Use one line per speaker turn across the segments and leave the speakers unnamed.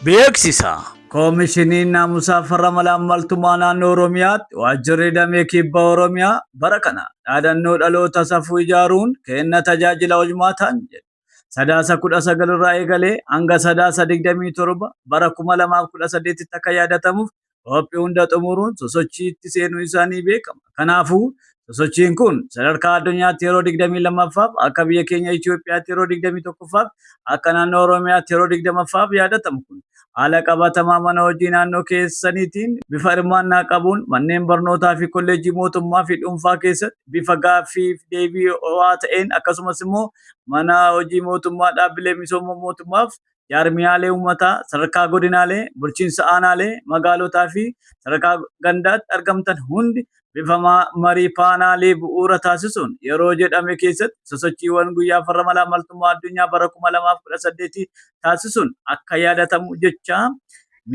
Beeksisa Koomishiniin Naamusaa Farra Malaamaltummaa Naannoo Oromiyaatti Waajjirri Damee Kibba Oromiyaa bara kana dhaadannoo dhaloota safuu ijaaruun kenna tajaajila hojmaataan jedhu. Sadaasa 19 irraa eegalee hanga Sadaasa 27 bara 2018 akka yaadatamuuf qophii hunda xumuruun sosochii itti seenuu isaanii beekama. Kanaafuu sosochiin kun sadarkaa addunyaatti yeroo 22ffaaf akka biyya keenya Itoophiyaatti yeroo 21ffaaf akka naannoo Oromiyaatti yeroo 20ffaaf yaadatamu kun haala qabatamaa mana hojii naannoo keessaniitiin bifa hirmaannaa qabuun manneen barnootaa fi kolleejjii mootummaa fi dhuunfaa keessatti bifa gaaffii fi deebii ho'aa ta'een akkasumas immoo mana hojii mootummaa dhaabbilee misooma mootummaaf jaarmiyaalee uummataa sadarkaa godinaalee bulchiinsa aanaalee magaalotaa fi sadarkaa gandaatti argamtan hundi bifa marii paanaalii bu'uura taasisuun yeroo jedhame keessatti sosochiiwwan guyyaa farra malaamaltummaa addunyaa bara 2018 taasisuun akka yaadatamu jecha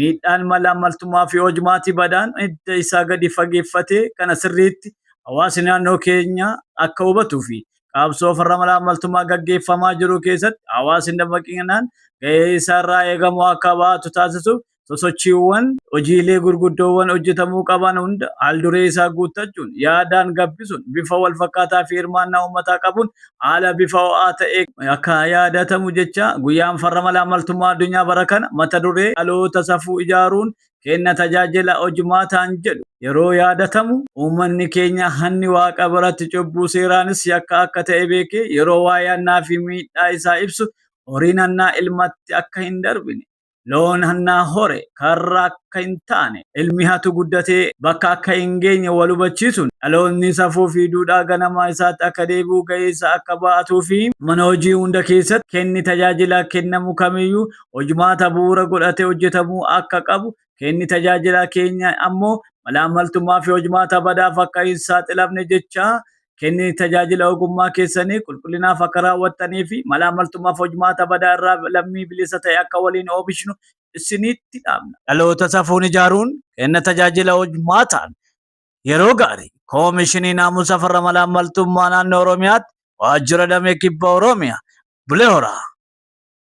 miidhaan malaamaltummaa fi hojmaatii badaan hidda isaa gadi fageeffatee kana sirriitti hawaasni naannoo keenya akka hubatuu fi qabsoo farra malaamaltummaa gaggeeffamaa jiru keessatti hawaasni dammaqinaan gahee isaarraa eegamu akka baatu taasisuuf sosochiiwwan hojiilee gurguddoowwan hojjetamuu qaban hunda haalduree isaa guuttachuun yaadaan gabbisuun bifa wal fakkaataa fi hirmaannaa uummataa qabuun haala bifa ho'aa ta'e akka yaadatamu jecha guyyaan farra malaamaltummaa addunyaa bara kana mata duree dhaloota safuu ijaaruun kenna tajaajila hojmaataan jedhu yeroo yaadatamu uummanni keenya hanni waaqa biratti cubbuu seeraanis yakka akka ta'e beekee yeroo waa yaannaa fi miidhaa isaa ibsu horiin hannaa ilmatti akka hin darbine loon hannaa hore karra akka hin taane ilmi hatu guddatee bakka akka hin geenye wal hubachiisuun dhaloonni safuu fi duudhaa ganamaa isaatti akka deebi'u gahee isaa akka ba'atuu fi mana hojii hunda keessatti kenni tajaajila kennamu kamiyyuu hojmaata bu'uura godhatee hojjetamuu akka qabu kenni tajaajila keenya ammoo malaamaltummaa fi hojmaata badaaf akka hin saaxilamne jecha kenni tajaajila ogummaa keessanii qulqullinaaf akka raawwattanii fi malaamaltummaa fi hojmaata badaa irraa lammii bilisa ta'e akka waliin oomishnu isinitti dhaamna. Dhaloota safuun ijaaruun kenna tajaajila hojmaataan yeroo gaarii Koomishinii Naamusa Farra Malaamaltummaa Naannoo Oromiyaatti Waajjira Damee Kibba Oromiyaa Bulee Horaa.